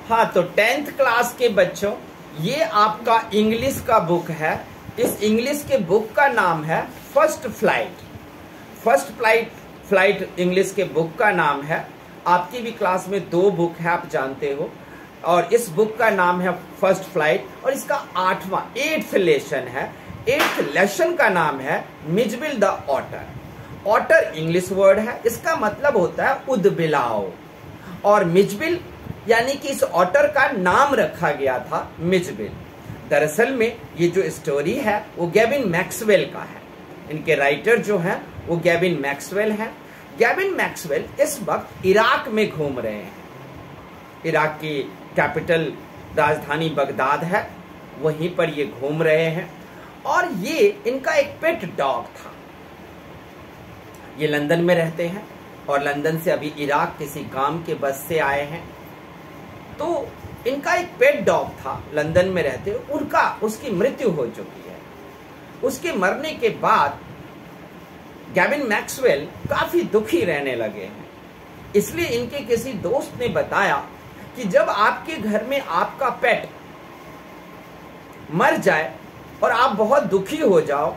हाँ, तो 10th class के बच्चों, ये आपका इंग्लिश का बुक है। इस इंग्लिश के बुक का नाम है first flight. First flight English के बुक का नाम है। आपकी भी क्लास में 2 बुक है, आप जानते हो, और इस बुक का नाम है फर्स्ट फ्लाइट और इसका 8th लेसन है। 8th लेसन का नाम है Mijbil the otter. Otter English word है, इसका मतलब होता है उदबिलाव, और मिजबिल यानी कि इस ऑटर का नाम रखा गया था मिजबिल। दरअसल में ये जो स्टोरी है वो गैविन मैक्सवेल का है। इनके राइटर जो हैं वो गैविन मैक्सवेल हैं। गैविन मैक्सवेल इस वक्त इराक में घूम रहे हैं। इराक की कैपिटल राजधानी बगदाद है, वहीं पर ये घूम रहे हैं। और ये इनका एक पेट डॉग था। ये लंदन में रहते हैं और लंदन से अभी इराक किसी काम के बस से आए हैं। तो इनका एक पेट डॉग था, लंदन में रहते, उसकी मृत्यु हो चुकी है। उसके मरने के बाद गैविन मैक्सवेल काफी दुखी रहने लगे हैं। इसलिए इनके किसी दोस्त ने बताया कि जब आपके घर में आपका पेट मर जाए और आप बहुत दुखी हो जाओ,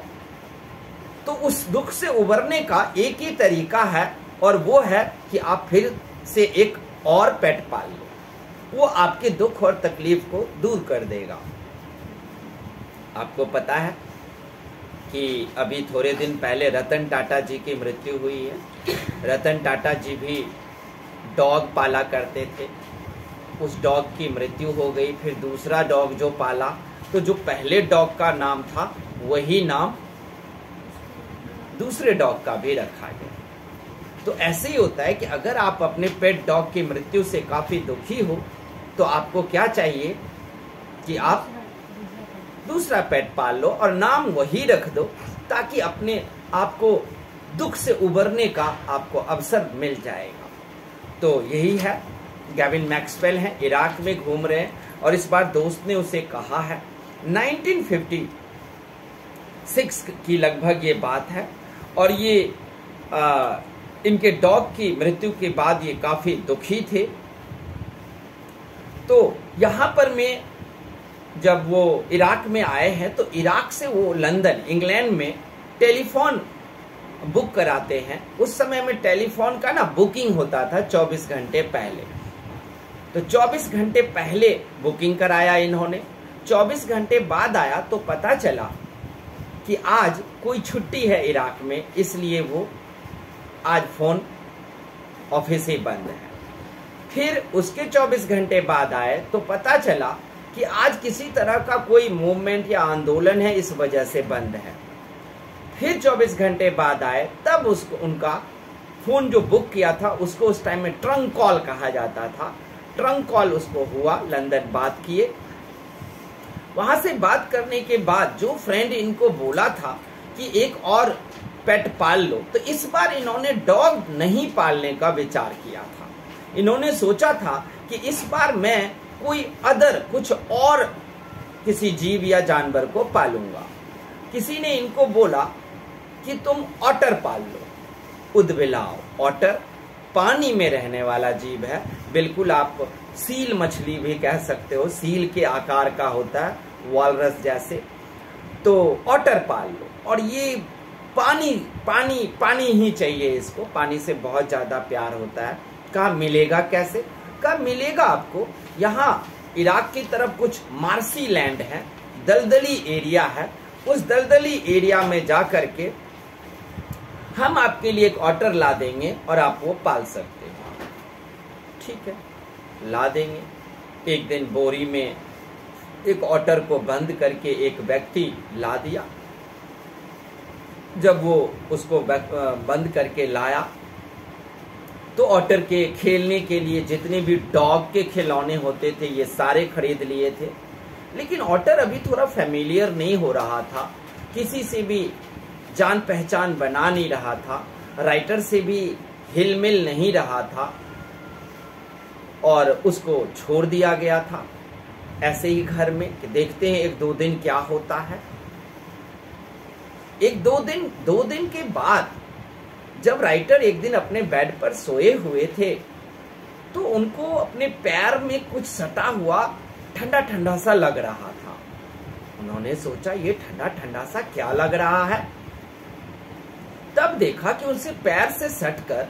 तो उस दुख से उबरने का एक ही तरीका है, और वो है कि आप फिर से एक और पेट पाल लो। वो आपके दुख और तकलीफ को दूर कर देगा। आपको पता है कि अभी थोड़े दिन पहले रतन टाटा जी की मृत्यु हुई है। रतन टाटा जी भी डॉग पाला करते थे। उस डॉग की मृत्यु हो गई। फिर दूसरा डॉग जो पाला, तो जो पहले डॉग का नाम था वही नाम दूसरे डॉग का भी रखा गया। तो ऐसे ही होता है कि अगर आप अपने पेट डॉग की मृत्यु से काफी दुखी हो, तो आपको क्या चाहिए कि आप दूसरा पेट पाल लो और नाम वही रख दो, ताकि अपने आपको दुख से उबरने का आपको अवसर मिल जाएगा। तो यही है, गैविन मैक्सवेल हैं, इराक में घूम रहे हैं, और इस बार दोस्त ने उसे कहा है। 1956 की लगभग ये बात है, और ये इनके डॉग की मृत्यु के बाद ये काफी दुखी थे। तो यहाँ पर मैं जब वो इराक में आए हैं, तो इराक से वो लंदन, इंग्लैंड में टेलीफोन बुक कराते हैं। उस समय में टेलीफोन का ना बुकिंग होता था 24 घंटे पहले। तो 24 घंटे पहले बुकिंग कराया इन्होंने। 24 घंटे बाद आया तो पता चला कि आज कोई छुट्टी है इराक में, इसलिए वो आज फोन ऑफिस ही बंद है। फिर उसके 24 घंटे बाद आए तो पता चला कि आज किसी तरह का कोई मूवमेंट या आंदोलन है, इस वजह से बंद है। फिर 24 घंटे बाद आए, तब उसको उनका फोन जो बुक किया था उसको उस टाइम में ट्रंक कॉल कहा जाता था। ट्रंक कॉल उसको हुआ, लंदन बात किए। वहां से बात करने के बाद जो फ्रेंड इनको बोला था कि एक और पेट पाल लो, तो इस बार इन्होंने डॉग नहीं पालने का विचार किया था। इन्होंने सोचा था कि इस बार मैं कोई कुछ और किसी जीव या जानवर को पालूंगा। किसी ने इनको बोला कि तुम ऑटर पाल लो, उदबिलाव। ऑटर पानी में रहने वाला जीव है, बिल्कुल आप सील मछली भी कह सकते हो, सील के आकार का होता है, वॉलरस जैसे। तो ऑटर पाल लो, और ये पानी पानी पानी ही चाहिए इसको, पानी से बहुत ज्यादा प्यार होता है। कहाँ मिलेगा, कैसे, कब मिलेगा आपको? यहाँ इराक की तरफ कुछ मार्सी लैंड है, दलदली एरिया है। उस दलदली एरिया में जा करके हम आपके लिए एक ऑटर ला देंगे और आप वो पाल सकते हैं। ठीक है, ला देंगे। एक दिन बोरी में एक ऑटर को बंद करके एक व्यक्ति ला दिया। जब वो उसको बंद करके लाया, तो ऑटर के खेलने के लिए जितने भी डॉग के खिलौने होते थे ये सारे खरीद लिए थे। लेकिन ऑटर अभी थोड़ा फेमिलियर नहीं हो रहा था, किसी से भी जान पहचान बना नहीं रहा था, राइटर से भी हिलमिल नहीं रहा था, और उसको छोड़ दिया गया था ऐसे ही घर में कि देखते हैं 1-2 दिन क्या होता है। 1-2 दिन के बाद जब राइटर एक दिन अपने बेड पर सोए हुए थे, तो उनको अपने पैर में कुछ सटा हुआ ठंडा ठंडा सा लग रहा था। उन्होंने सोचा ये ठंडा ठंडा सा क्या लग रहा है। तब देखा कि उनसे पैर से सटकर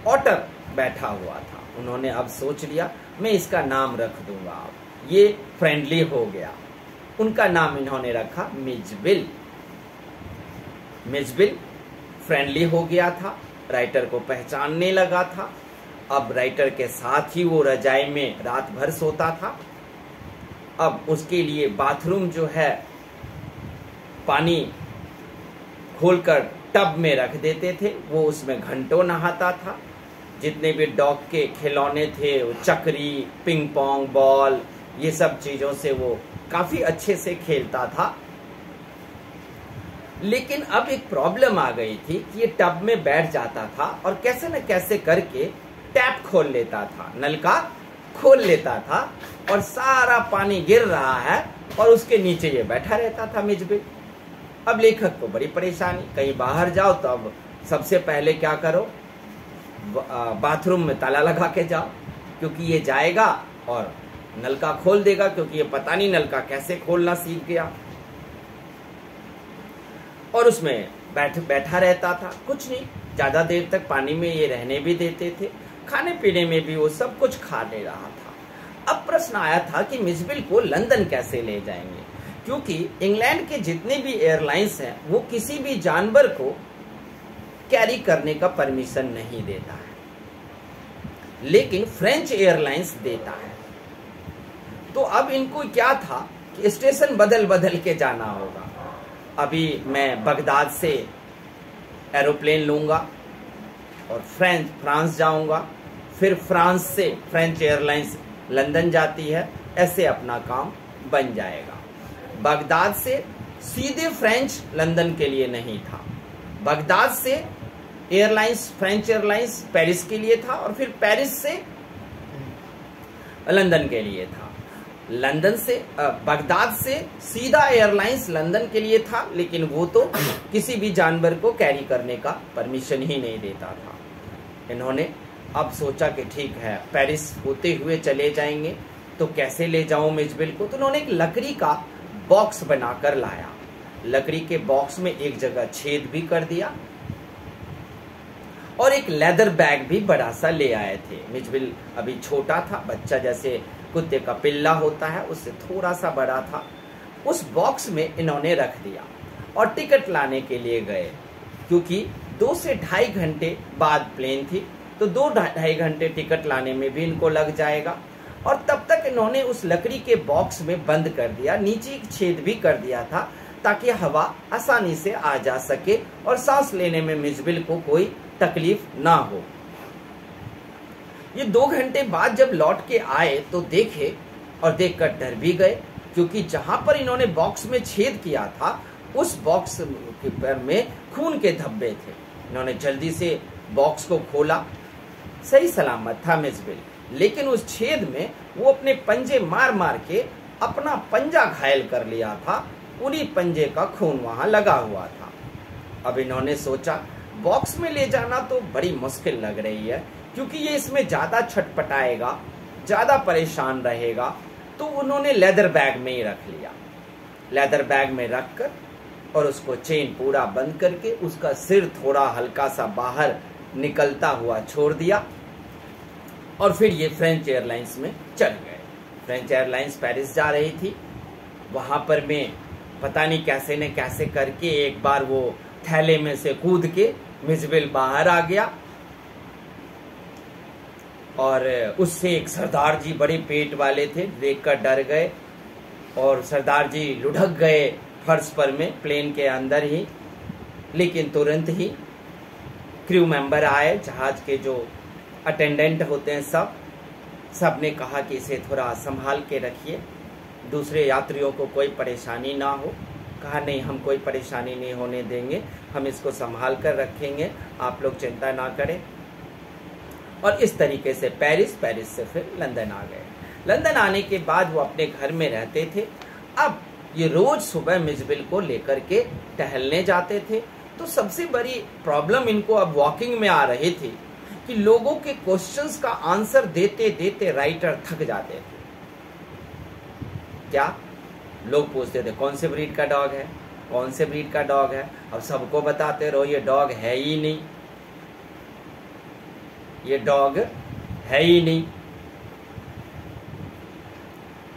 ऑटर बैठा हुआ था। उन्होंने अब सोच लिया मैं इसका नाम रख दूंगा, अब ये फ्रेंडली हो गया। उनका नाम इन्होंने रखा मिजबिल। मिजबिल फ्रेंडली हो गया था, राइटर को पहचानने लगा था। अब राइटर के साथ ही वो रजाई में रात भर सोता था। अब उसके लिए बाथरूम जो है पानी खोलकर टब में रख देते थे, वो उसमें घंटों नहाता था। जितने भी डॉग के खिलौने थे, वो चक्री, पिंग पोंग बॉल, ये सब चीजों से वो काफी अच्छे से खेलता था। लेकिन अब एक प्रॉब्लम आ गई थी कि ये टब में बैठ जाता था और कैसे न कैसे करके टैप खोल लेता था, नलका खोल लेता था और सारा पानी गिर रहा है और उसके नीचे ये बैठा रहता था मिजबिल। अब लेखक को बड़ी परेशानी, कहीं बाहर जाओ तो अब सबसे पहले क्या करो, बाथरूम में ताला लगा के जाओ, क्योंकि ये जाएगा और नलका खोल देगा, क्योंकि ये पता नहीं नलका कैसे खोलना सीख गया। और उसमें बैठा रहता था, कुछ नहीं, ज्यादा देर तक पानी में ये रहने भी देते थे, खाने पीने में भी वो सब कुछ खा ले रहा था। अब प्रश्न आया था कि मिजबिल को लंदन कैसे ले जाएंगे, क्योंकि इंग्लैंड के जितने भी एयरलाइंस हैं वो किसी भी जानवर को कैरी करने का परमिशन नहीं देता है, लेकिन फ्रेंच एयरलाइंस देता है। तो अब इनको क्या था कि स्टेशन बदल बदल के जाना होगा। अभी मैं बगदाद से एरोप्लेन लूंगा और फ्रांस जाऊंगा, फिर फ्रांस से फ्रेंच एयरलाइंस लंदन जाती है, ऐसे अपना काम बन जाएगा। बगदाद से सीधे फ्रेंच लंदन के लिए नहीं था, बगदाद से एयरलाइंस फ्रेंच एयरलाइंस पेरिस के लिए था और फिर पेरिस से लंदन के लिए था। लंदन से बगदाद से सीधा एयरलाइंस लंदन के लिए था, लेकिन वो तो किसी भी जानवर को कैरी करने का परमिशन ही नहीं देता था। इन्होंने अब सोचा कि ठीक है, पेरिस होते हुए चले जाएंगे, तो कैसे ले जाऊं मिजबिल को। तो उन्होंने एक लकड़ी का बॉक्स बनाकर लाया, लकड़ी के बॉक्स में एक जगह छेद भी कर दिया और एक लेदर बैग भी बड़ा सा ले आए थे। मिजबिल अभी छोटा था, बच्चा जैसे कुत्ते का पिल्ला होता है उससे थोड़ा सा बड़ा था। उस बॉक्स में इन्होंने रख दिया और टिकट लाने के लिए गए, क्योंकि 2 से ढाई घंटे बाद प्लेन थी, तो 2-2.5 घंटे टिकट लाने में भी इनको लग जाएगा। और तब तक इन्होंने उस लकड़ी के बॉक्स में बंद कर दिया, नीचे एक छेद भी कर दिया था ताकि हवा आसानी से आ जा सके और सांस लेने में मिजबिल को कोई तकलीफ ना हो। ये 2 घंटे बाद जब लौट के आए तो देखे और देखकर डर भी गए, क्योंकि जहां पर इन्होंने बॉक्स में छेद किया था उस बॉक्स के पर में खून के धब्बे थे। इन्होंने जल्दी से बॉक्स को खोला, सही सलामत था मिजबिल, लेकिन उस छेद में वो अपने पंजे मार मार के अपना पंजा घायल कर लिया था, उन्हीं पंजे का खून वहां लगा हुआ था। अब इन्होंने सोचा बॉक्स में ले जाना तो बड़ी मुश्किल लग रही है, क्योंकि ये इसमें ज्यादा छटपटाएगा, ज्यादा परेशान रहेगा, तो उन्होंने लेदर बैग में ही रख लिया। लेदर बैग में रखकर और उसको चेन पूरा बंद करके उसका सिर थोड़ा हल्का सा बाहर निकलता हुआ छोड़ दिया और फिर ये फ्रेंच एयरलाइंस में चल गए। फ्रेंच एयरलाइंस पेरिस जा रही थी, वहां पर मैं पता नहीं कैसे न कैसे करके एक बार वो थैले में से कूद के मिजबिल बाहर आ गया और उससे एक सरदार जी बड़े पेट वाले थे, देखकर डर गए और सरदार जी लुढ़क गए फर्श पर में प्लेन के अंदर ही। लेकिन तुरंत ही क्रू मेंबर आए, जहाज के जो अटेंडेंट होते हैं सब ने कहा कि इसे थोड़ा संभाल के रखिए, दूसरे यात्रियों को कोई परेशानी ना हो। कहा नहीं, हम कोई परेशानी नहीं होने देंगे, हम इसको संभाल कर रखेंगे, आप लोग चिंता ना करें। और इस तरीके से पेरिस से फिर लंदन आ गए। लंदन आने के बाद वो अपने घर में रहते थे। अब ये रोज सुबह मिजबिल को लेकर के टहलने जाते थे। तो सबसे बड़ी प्रॉब्लम इनको अब वॉकिंग में आ रही थी कि लोगों के क्वेश्चंस का आंसर देते देते राइटर थक जाते थे। क्या लोग पूछते थे कौन से ब्रीड का डॉग है, कौन से ब्रीड का डॉग है। अब सबको बताते रहो ये डॉग है ही नहीं, ये डॉग है ही नहीं,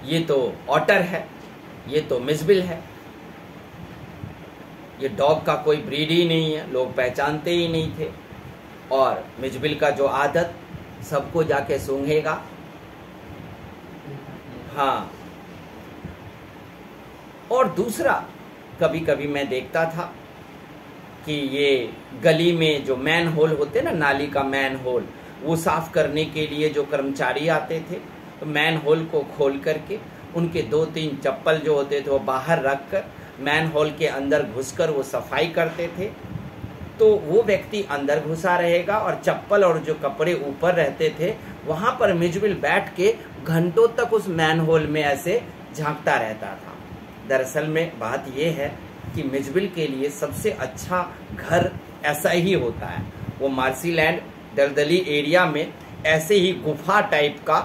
ये तो ऑटर है, ये तो मिसबिल है, ये डॉग का कोई ब्रीड ही नहीं है, लोग पहचानते ही नहीं थे। और मिसबिल का जो आदत सबको जाके सूंघेगा। हाँ, और दूसरा कभी कभी मैं देखता था कि ये गली में जो मैन होल होते ना, नाली का मैन होल, वो साफ करने के लिए जो कर्मचारी आते थे तो मैन होल को खोल करके उनके 2-3 चप्पल जो होते थे वो बाहर रख कर मैन होल के अंदर घुसकर वो सफाई करते थे। तो वो व्यक्ति अंदर घुसा रहेगा और चप्पल और जो कपड़े ऊपर रहते थे वहां पर मिजबिल बैठ के घंटों तक उस मैन होल में ऐसे झांकता रहता था। दरअसल में बात यह है कि मिजबिल के लिए सबसे अच्छा घर ऐसा ही होता है। वो मार्सीलैंड दलदली एरिया में ऐसे ही गुफा टाइप का,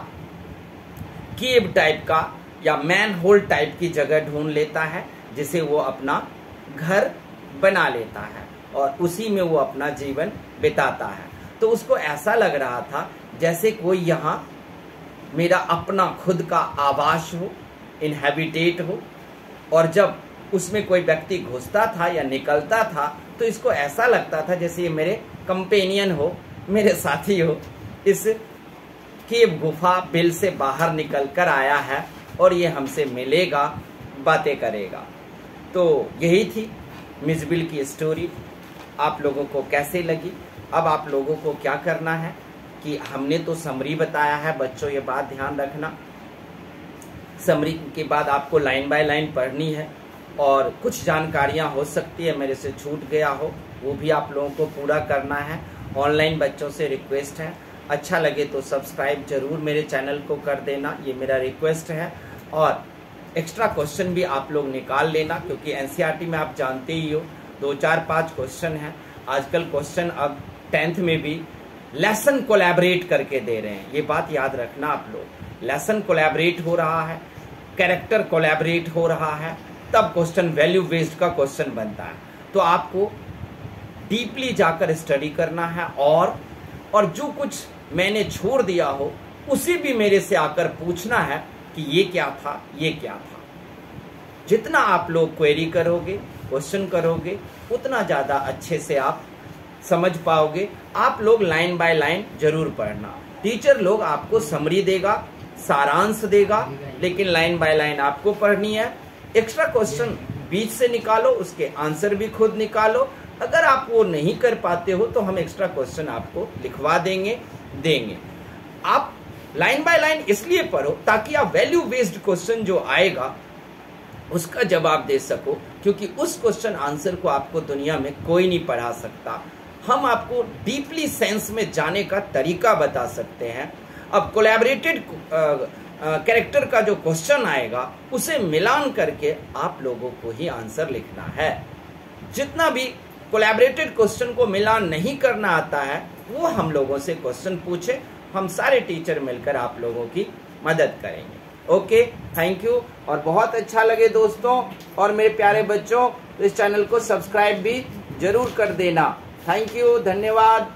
केव टाइप का या मैन होल टाइप की जगह ढूंढ लेता है जिसे वो अपना घर बना लेता है और उसी में वो अपना जीवन बिताता है। तो उसको ऐसा लग रहा था जैसे कोई यहाँ मेरा अपना खुद का आवास हो, इनहैबिटेट हो। और जब उसमें कोई व्यक्ति घुसता था या निकलता था तो इसको ऐसा लगता था जैसे ये मेरे कंपेनियन हो, मेरे साथी हो, इस केव गुफा बिल से बाहर निकल कर आया है और ये हमसे मिलेगा, बातें करेगा। तो यही थी मिजबिल की स्टोरी। आप लोगों को कैसे लगी? अब आप लोगों को क्या करना है कि हमने तो समरी बताया है बच्चों, ये बात ध्यान रखना। समरी के बाद आपको लाइन बाय लाइन पढ़नी है और कुछ जानकारियां हो सकती है मेरे से छूट गया हो, वो भी आप लोगों को पूरा करना है। ऑनलाइन बच्चों से रिक्वेस्ट है, अच्छा लगे तो सब्सक्राइब जरूर मेरे चैनल को कर देना, ये मेरा रिक्वेस्ट है। और एक्स्ट्रा क्वेश्चन भी आप लोग निकाल लेना क्योंकि एनसीईआरटी में आप जानते ही हो 2, 4, 5 क्वेश्चन हैं। आजकल क्वेश्चन अब 10th में भी लेसन कोलैबोरेट करके दे रहे हैं, ये बात याद रखना आप लोग। लेसन कोलैबोरेट हो रहा है, कैरेक्टर कोलैबोरेट हो रहा है, तब क्वेश्चन वैल्यू बेस्ड का क्वेश्चन बनता है। तो आपको डीपली जाकर स्टडी करना है और जो कुछ मैंने छोड़ दिया हो उसे भी मेरे से आकर पूछना है कि ये क्या था, ये क्या था। जितना आप लोग क्वेरी करोगे, क्वेश्चन करोगे, उतना ज़्यादा अच्छे से आप समझ पाओगे। आप लोग लाइन बाय लाइन जरूर पढ़ना। टीचर लोग आपको समरी देगा, सारांश देगा, लेकिन लाइन बाय लाइन आपको पढ़नी है। एक्स्ट्रा क्वेश्चन बीच से निकालो, उसके आंसर भी खुद निकालो। अगर आप वो नहीं कर पाते हो तो हम एक्स्ट्रा क्वेश्चन आपको लिखवा देंगे। आप लाइन बाय लाइन इसलिए पढ़ो ताकि आप वैल्यू बेस्ड क्वेश्चन जो आएगा उसका जवाब दे सको, क्योंकि उस क्वेश्चन आंसर को आपको दुनिया में कोई नहीं पढ़ा सकता। हम आपको डीपली सेंस में जाने का तरीका बता सकते हैं। अब कोलैबोरेटेड कैरेक्टर का जो क्वेश्चन आएगा उसे मिलान करके आप लोगों को ही आंसर लिखना है। जितना भी कोलैबोरेटेड क्वेश्चन को मिलान नहीं करना आता है वो हम लोगों से क्वेश्चन पूछे, हम सारे टीचर मिलकर आप लोगों की मदद करेंगे। Okay, thank you. और बहुत अच्छा लगे दोस्तों और मेरे प्यारे बच्चों, इस चैनल को सब्सक्राइब भी जरूर कर देना। थैंक यू, धन्यवाद।